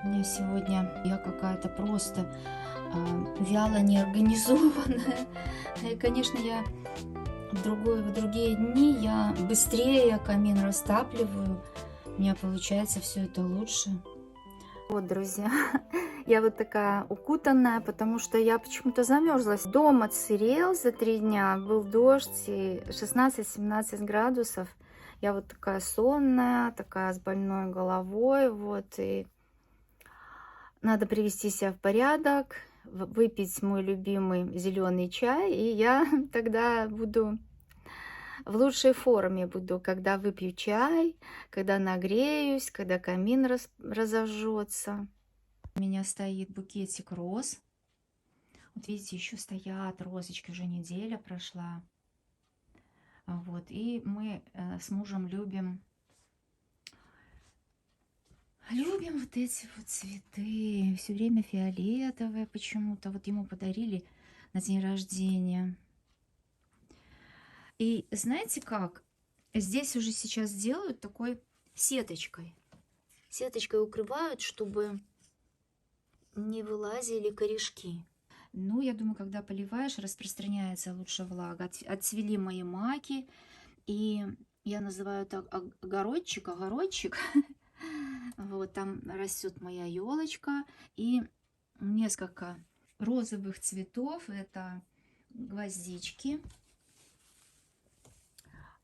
У меня сегодня я какая-то просто вяло неорганизованная. И, конечно, я в другие дни я быстрее камин растапливаю. У меня получается все это лучше. Вот, друзья, я вот такая укутанная, потому что я почему-то замерзлась. Дом отсырел за 3 дня, был дождь и 16-17 градусов. Я вот такая сонная, такая с больной головой, вот, и надо привести себя в порядок, выпить мой любимый зеленый чай, и я тогда буду в лучшей форме буду, когда выпью чай, когда нагреюсь, когда камин разожжется. У меня стоит букетик роз. Вот видите, еще стоят розочки, уже неделя прошла. Вот, и мы с мужем любим вот эти вот цветы. Все время фиолетовые почему-то. Вот ему подарили на день рождения. И знаете как? Здесь уже сейчас делают такой сеточкой. Сеточкой укрывают, чтобы не вылазили корешки. Ну, я думаю, когда поливаешь, распространяется лучше влага. Отцвели мои маки. И я называю так огородчик. Вот там растет моя елочка. И несколько розовых цветов. Это гвоздички.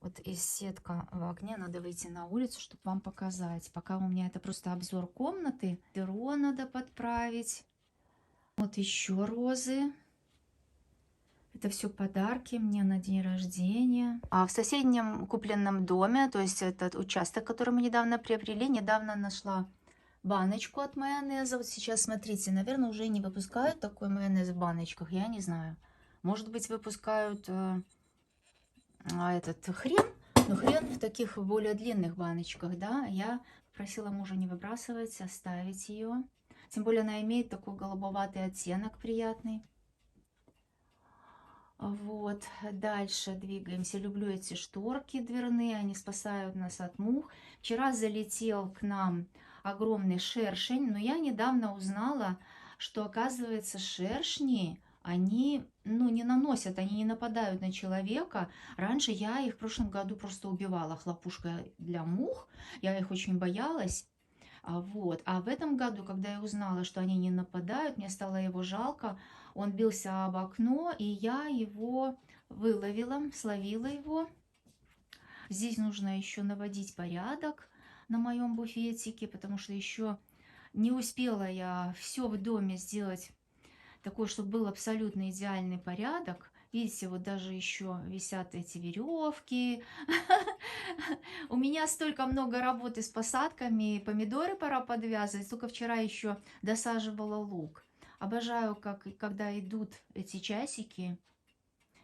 Вот из сетка в окне, надо выйти на улицу, чтобы вам показать. Пока у меня это просто обзор комнаты. Перо надо подправить. Вот еще розы. Это все подарки мне на день рождения. А в соседнем купленном доме, то есть этот участок, который мы недавно приобрели, недавно нашла баночку от майонеза. Вот сейчас, смотрите, наверное, уже не выпускают такой майонез в баночках, я не знаю. Может быть, выпускают этот хрен, но хрен в таких более длинных баночках, да. Я просила мужа не выбрасывать, оставить ее. Тем более она имеет такой голубоватый оттенок приятный. Вот, дальше двигаемся. Люблю эти шторки дверные, они спасают нас от мух. Вчера залетел к нам огромный шершень, но я недавно узнала, что, оказывается, шершни, они, ну, не наносят, они не нападают на человека. Раньше я их в прошлом году просто убивала хлопушкой для мух, я их очень боялась. Вот. А в этом году, когда я узнала, что они не нападают, мне стало его жалко. Он бился об окно, и я его выловила, словила его. Здесь нужно еще наводить порядок на моем буфетике, потому что еще не успела я все в доме сделать такой, чтобы был абсолютно идеальный порядок. Видите, вот даже еще висят эти веревки. У меня столько много работы с посадками, помидоры пора подвязывать. Только вчера еще досаживала лук. Обожаю, когда идут эти часики.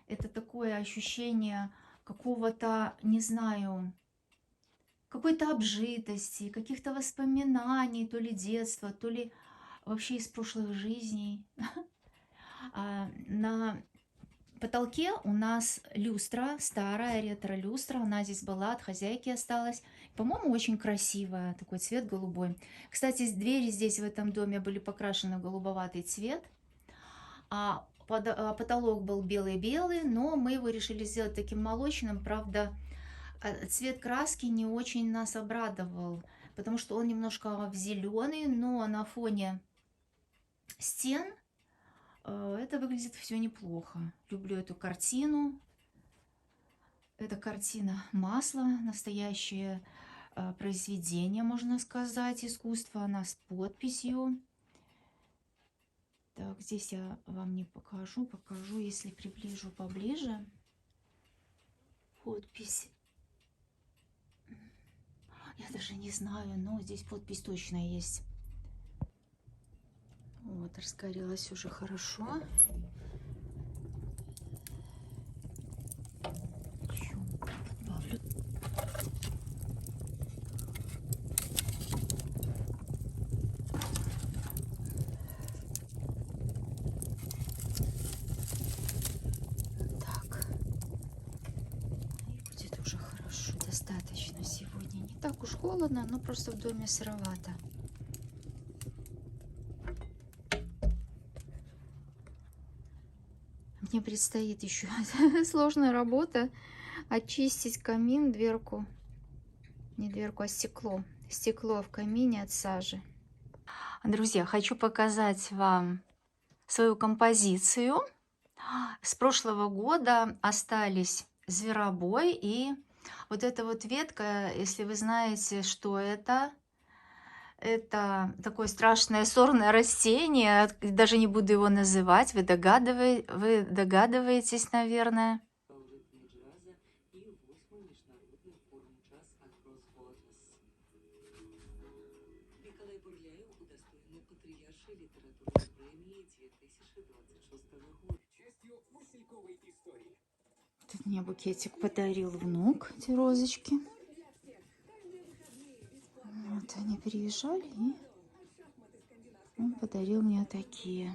Это такое ощущение какого-то, не знаю, какой-то обжитости, каких-то воспоминаний, то ли детства, то ли вообще из прошлых жизней. На потолке у нас люстра, старая ретро-люстра. Она здесь была, от хозяйки осталась. По-моему, очень красивая. Такой цвет голубой. Кстати, двери здесь в этом доме были покрашены в голубоватый цвет. А потолок был белый-белый, но мы его решили сделать таким молочным. Правда, цвет краски не очень нас обрадовал, потому что он немножко в зеленый, но на фоне стен это выглядит все неплохо. Люблю эту картину. Это картина масла, настоящее произведение, можно сказать, искусства. Она с подписью. Так, здесь я вам не покажу. Покажу, если приближу поближе. Подпись. Я даже не знаю, но здесь подпись точно есть. Вот, разгорелась уже хорошо. Добавлю. Так. И будет уже хорошо, достаточно сегодня. Не так уж холодно, но просто в доме сыровато. мне предстоит еще сложная работа. Очистить камин, дверку. Не дверку, а стекло. Стекло в камине от сажи. Друзья, хочу показать вам свою композицию. С прошлого года остались зверобой и вот эта вот ветка, если вы знаете, что это такое страшное сорное растение, даже не буду его называть, вы догадываетесь, наверное. Николай Бурляев удостоен патриаршей литературной премии 2026 года. Частью Васильковой истории. Тут мне букетик подарил внук, эти розочки. Вот они приезжали, и он подарил мне такие.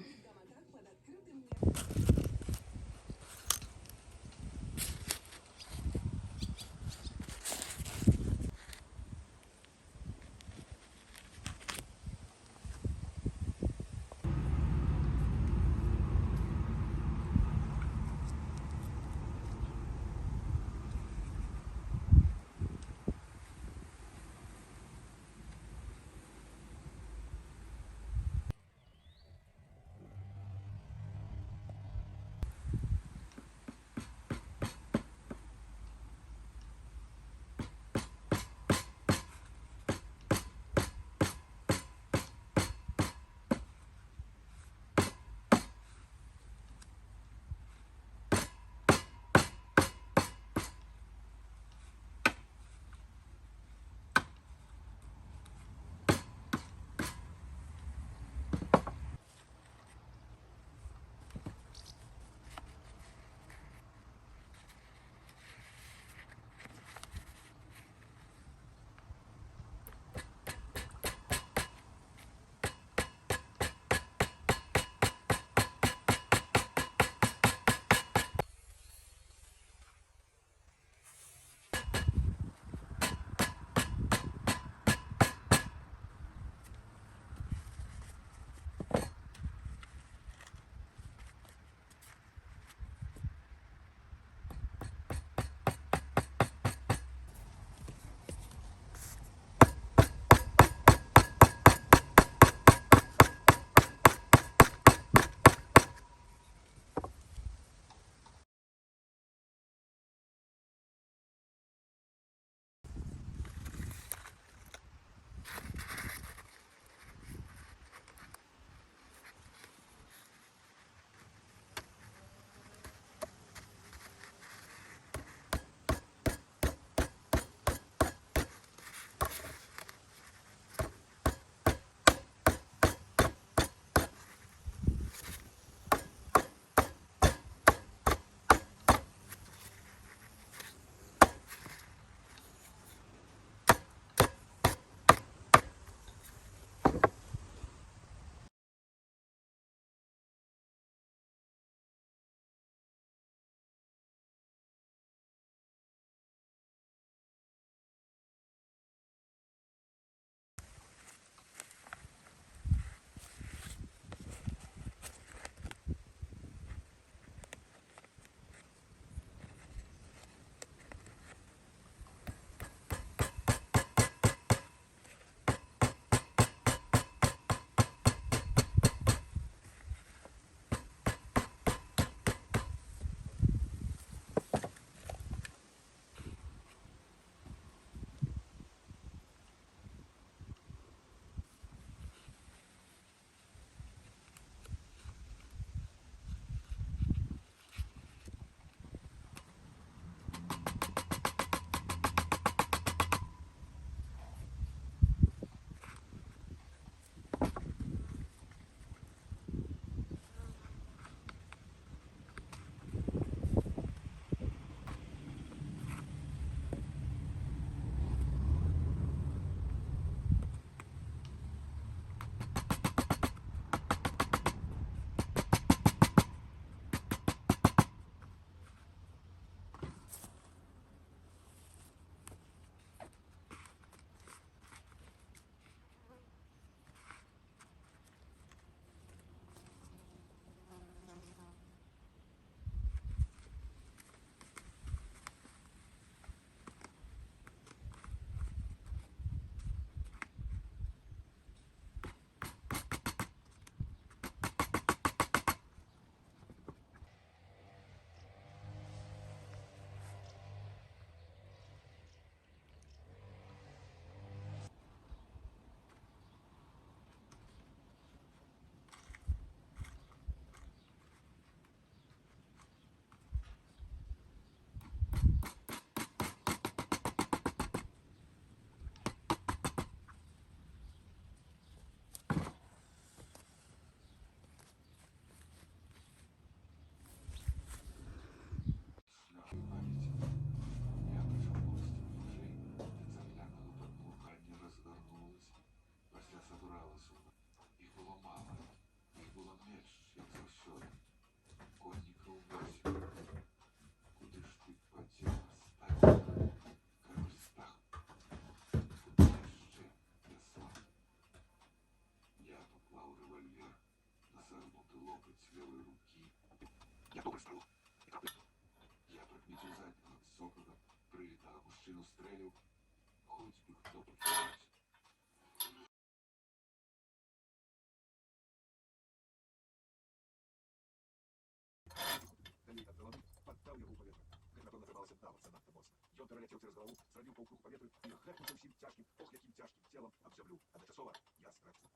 здавалася даваться надто моцна. Ён пераляцеў цераз галаву, зрабіў паўкруг у паветры і гэткнуўся ўсім цяжкім, ох, якім цяжкім целам аб зямлю. Адначасова я страціў.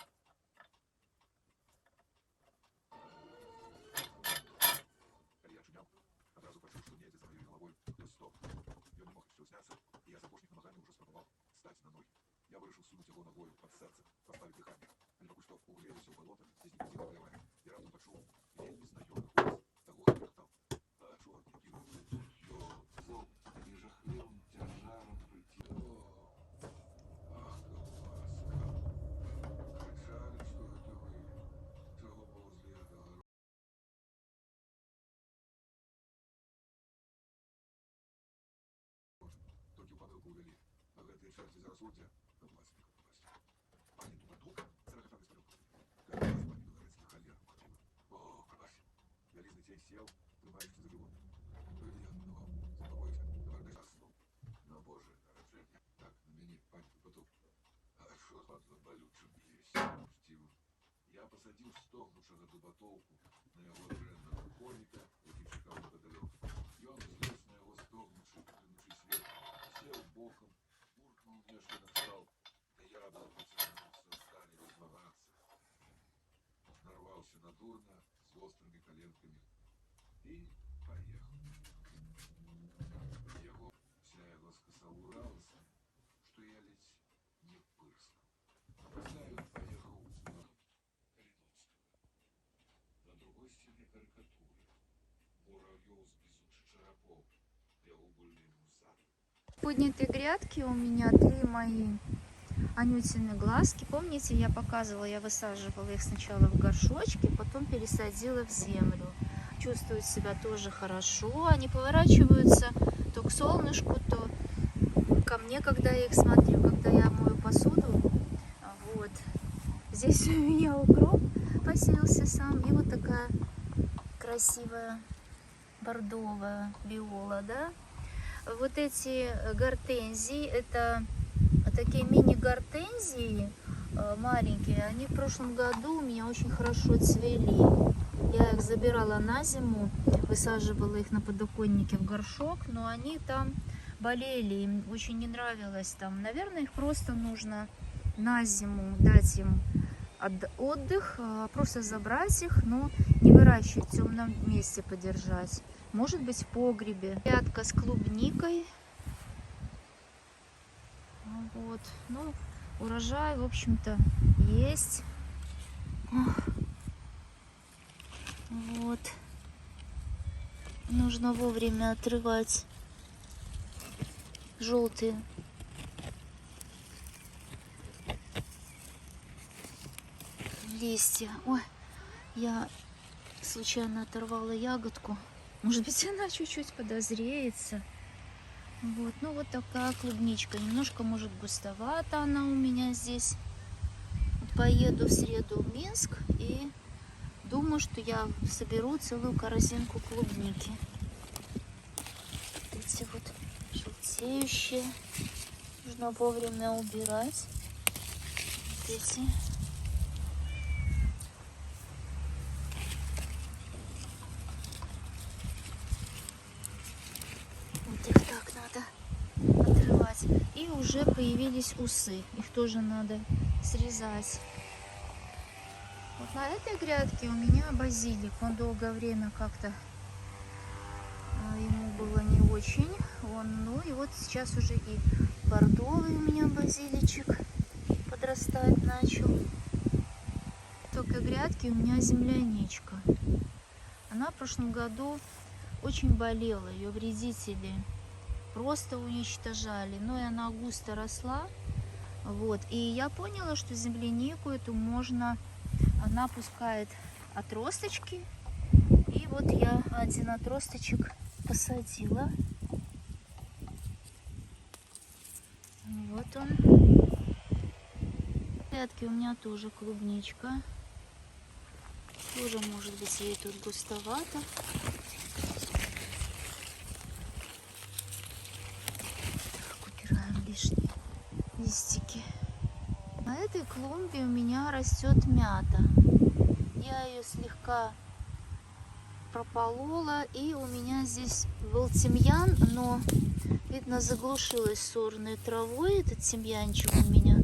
Калі я ачуняў, адразу пачуў, што недзе за маёй галавой хтось стог. Ён не мог яшчэ ўзняцца, і я з апошніх намаганняў ужо спрабаваў стаць на ногі. Я вырашыў сунуць яго ногою пад сэрца, паставіць дыханне. Але пакуль што угледзеўся ў балота, дзе знікнуў галявамі, і раптам пачуў вельмі знаёмы голас таго, хто рахтаў. А чорт, які Зоб не жахливым тяжаром прител. Ах, колбаска. Кричали, что это вы. Чего ползли от огорода? толькі ў памылку ўвялі, а гэтыя чэрці за разводдзя абласілі колбасі. Пані Тука-тука, зарагатаў без палёвку. Калі вас пані Беларецкі халеру хапіла. О, крась. Вялізны цей сел, прымаючы за жывот. То я миновал. Заспокойся. Только заснул. Но, боже, нараджение. Так, на меня, паньку, потом. А что ладно, болючим есть. Стивен. Я посадил стогнувшего дуботовку на его древнего коника, який чекав неподалеку. И он злез на его стогнувший, клянучий свет, сел боком, буркнул мне, что настал, и я был потянулся, стали возмогаться. Нарвался на дурно, с острыми коленками, и поехал. Его, вся его скосоуралась, что я ведь не пырскал. После он поехал на Калиновского. На другой стене карикатуры. Муравьев с безумных черепов, треугольный мусар. Поднятые грядки у меня 3 мои анютины глазки. Помните, я показывала, я высаживала их сначала в горшочки, потом пересадила в землю. Чувствуют себя тоже хорошо. Они поворачиваются то к солнышку, то ко мне, когда я их смотрю, когда я мою посуду. Вот. Здесь у меня укроп поселился сам. И вот такая красивая бордовая виола, да? Вот эти гортензии, это такие мини-гортензии маленькие, они в прошлом году у меня очень хорошо цвели. Я их забирала на зиму, высаживала их на подоконнике в горшок, но они там болели, им очень не нравилось там. Наверное, их просто нужно на зиму дать им отдых, просто забрать их, но не выращивать, в темном месте подержать. Может быть, в погребе. Грядка с клубникой. Вот. Ну, урожай, в общем-то, есть. Вот. Нужно вовремя отрывать желтые листья. Ой, я случайно оторвала ягодку. Может быть, она чуть-чуть подозреется. Вот, ну вот такая клубничка. Немножко, может, густовата она у меня здесь. Вот поеду в среду в Минск и думаю, что я соберу целую корзинку клубники. Вот эти вот желтеющие. Нужно вовремя убирать. Вот эти. Вот их так надо отрывать. И уже появились усы. Их тоже надо срезать. Вот на этой грядке у меня базилик. Он долгое время как-то ему было не очень. Ну и вот сейчас уже и бордовый у меня базиличек подрастать начал. Только грядки у меня земляничка. Она в прошлом году очень болела. Ее вредители просто уничтожали. Но и она густо росла. Вот. И я поняла, что землянику эту можно... Она пускает отросточки. И вот я один отросточек посадила. Вот он. В грядке у меня тоже клубничка. Тоже, может быть, ей тут густовато. Так, убираем лишние листики. На этой клумбе у меня растет мята. Я ее слегка прополола. И у меня здесь был тимьян, но, видно, заглушилась сорной травой этот тимьянчик у меня.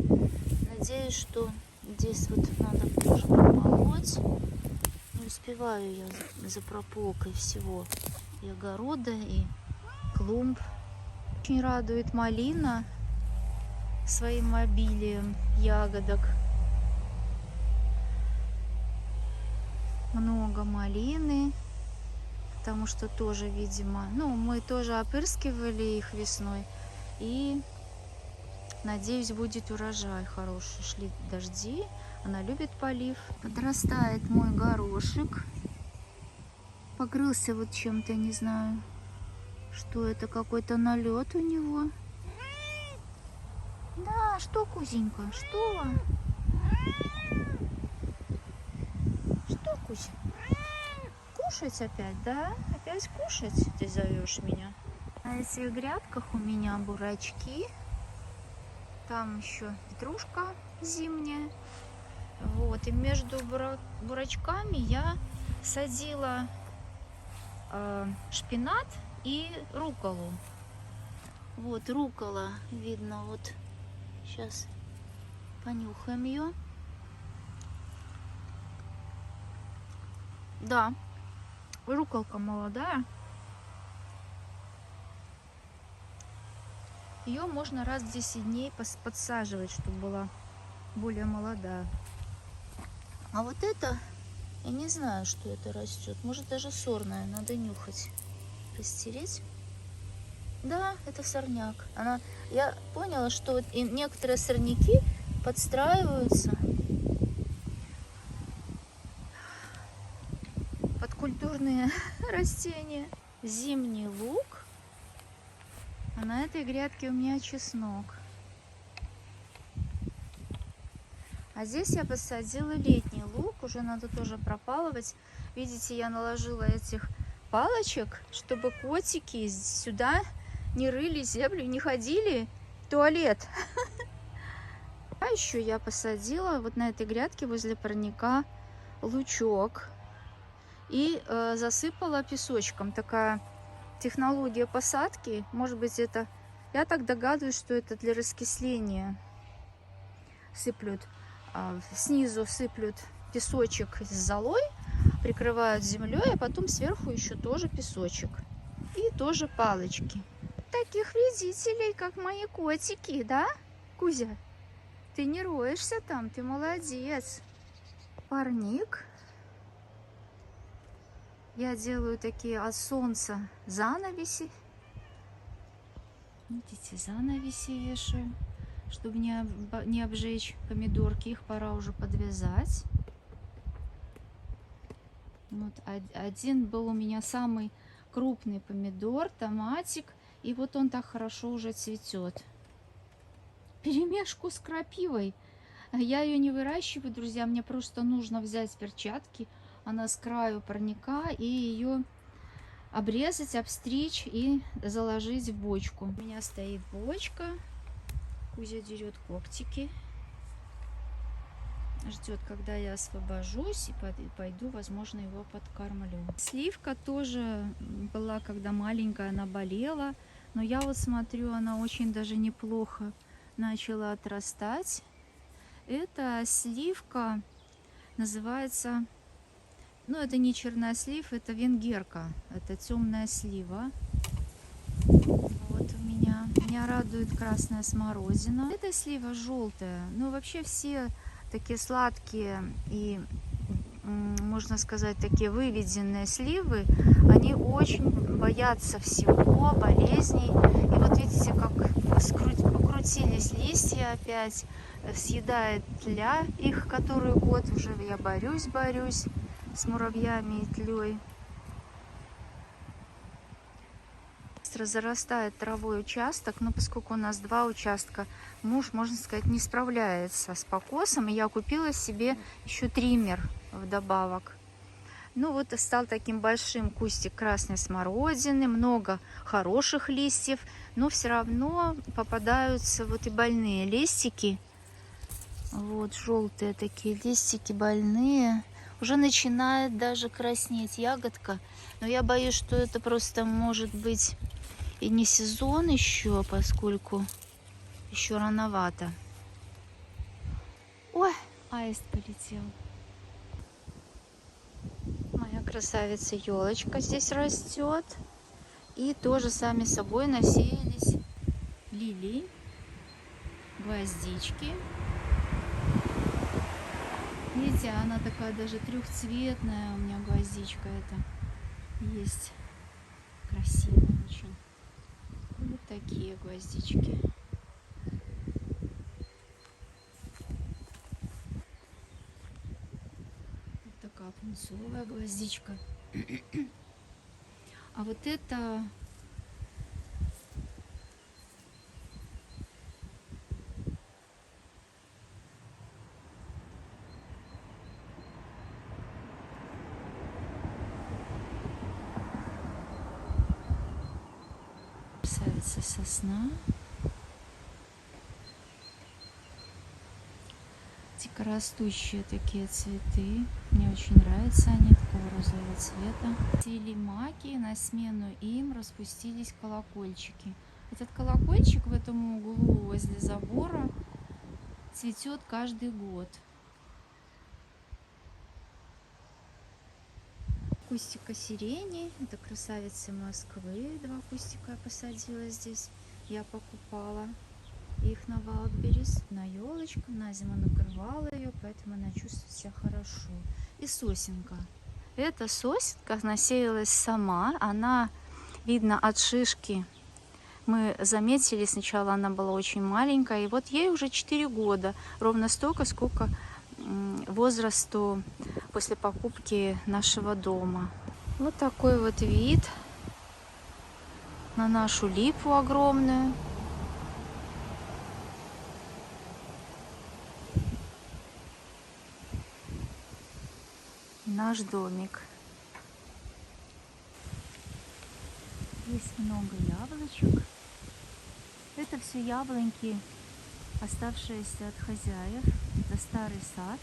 Надеюсь, что здесь вот надо тоже прополоть. Не успеваю я за прополкой всего. И огорода, и клумб. Очень радует малина своим обилием ягодок. Много малины, потому что тоже, видимо, ну, мы тоже опрыскивали их весной. И, надеюсь, будет урожай хороший. Шли дожди, она любит полив. Подрастает мой горошек. Покрылся вот чем-то, не знаю, что это, какой-то налет у него. Да, что, Кузенька, что? Что, Кузя? Кушать опять, да? Опять кушать ты зовешь меня? На этих грядках у меня бурачки. Там еще петрушка зимняя. Вот, и между бурачками я садила шпинат и рукколу. Вот руккола, видно, вот сейчас понюхаем ее. Да, рукколка молодая. Ее можно раз в 10 дней подсаживать, чтобы была более молодая. А вот это, я не знаю, что это растет. Может, даже сорная, надо нюхать. Растереть. Да, это сорняк. Я поняла, что вот и некоторые сорняки подстраиваются под культурные растения. Зимний лук. А на этой грядке у меня чеснок. А здесь я посадила летний лук. Уже надо тоже пропалывать. Видите, я наложила этих палочек, чтобы котики сюда не рыли землю, не ходили в туалет. А еще я посадила вот на этой грядке возле парника лучок и засыпала песочком. Такая технология посадки. Может быть, это, я так догадываюсь, что это для раскисления. Сыплют снизу, сыплют песочек с золой, прикрывают землей, а потом сверху еще тоже песочек и тоже палочки. Таких вредителей, как мои котики, да, Кузя? Ты не роешься там, ты молодец. Парник. Я делаю такие от солнца занавеси. Видите, занавеси вешаю, чтобы не обжечь помидорки. Их пора уже подвязать. Вот один был у меня самый крупный помидор, томатик. И вот он так хорошо уже цветет. Перемешку с крапивой. Я ее не выращиваю, друзья. Мне просто нужно взять перчатки. Она с краю парника. И ее обрезать, обстричь и заложить в бочку. У меня стоит бочка. Кузя дерет когтики. Ждет, когда я освобожусь и пойду, возможно, его подкормлю. Сливка тоже была, когда маленькая, она болела. Но я вот смотрю, она очень даже неплохо начала отрастать. Эта сливка называется, ну это не чернослив, это венгерка. Это темная слива. Вот у меня радует красная смородина. Эта слива желтая. Ну вообще все такие сладкие и, можно сказать, такие выведенные сливы, они очень боятся всего, болезней. И вот видите, как покрутились листья опять, съедает тля их, которую год уже я борюсь с муравьями и тлей. Быстро зарастает травой участок, но поскольку у нас 2 участка, муж, можно сказать, не справляется с покосом, и я купила себе еще триммер вдобавок. Ну вот стал таким большим кустик красной смородины, много хороших листьев, но все равно попадаются вот и больные листики. Вот желтые такие листики больные. Уже начинает даже краснеть ягодка. Но я боюсь, что это просто может быть и не сезон еще, поскольку еще рановато. Ой, аист полетел. Моя красавица елочка здесь растет. И тоже сами собой насеялись лилии, гвоздички. Видите, она такая даже трехцветная у меня гвоздичка это есть. Красивая очень. Вот такие гвоздички. Вот такая пунцовая гвоздичка. А вот это красавица сосна. Дикорастущие такие цветы. Мне очень нравятся они, такого розового цвета. Цвели маки, на смену им распустились колокольчики. Этот колокольчик в этом углу возле забора цветет каждый год. Кустика сирени. Это красавицы Москвы. 2 кустика я посадила здесь. Я покупала их на Wildberries, на елочку, на зиму накрывала ее, поэтому она чувствует себя хорошо. И сосенка. Эта сосенка насеялась сама, она, видно, от шишки. Мы заметили, сначала она была очень маленькая, и вот ей уже 4 года, ровно столько, сколько возрасту после покупки нашего дома. Вот такой вот вид на нашу липу огромную. Наш домик. Есть много яблочек. Это все яблоньки, оставшиеся от хозяев. Это старый сад.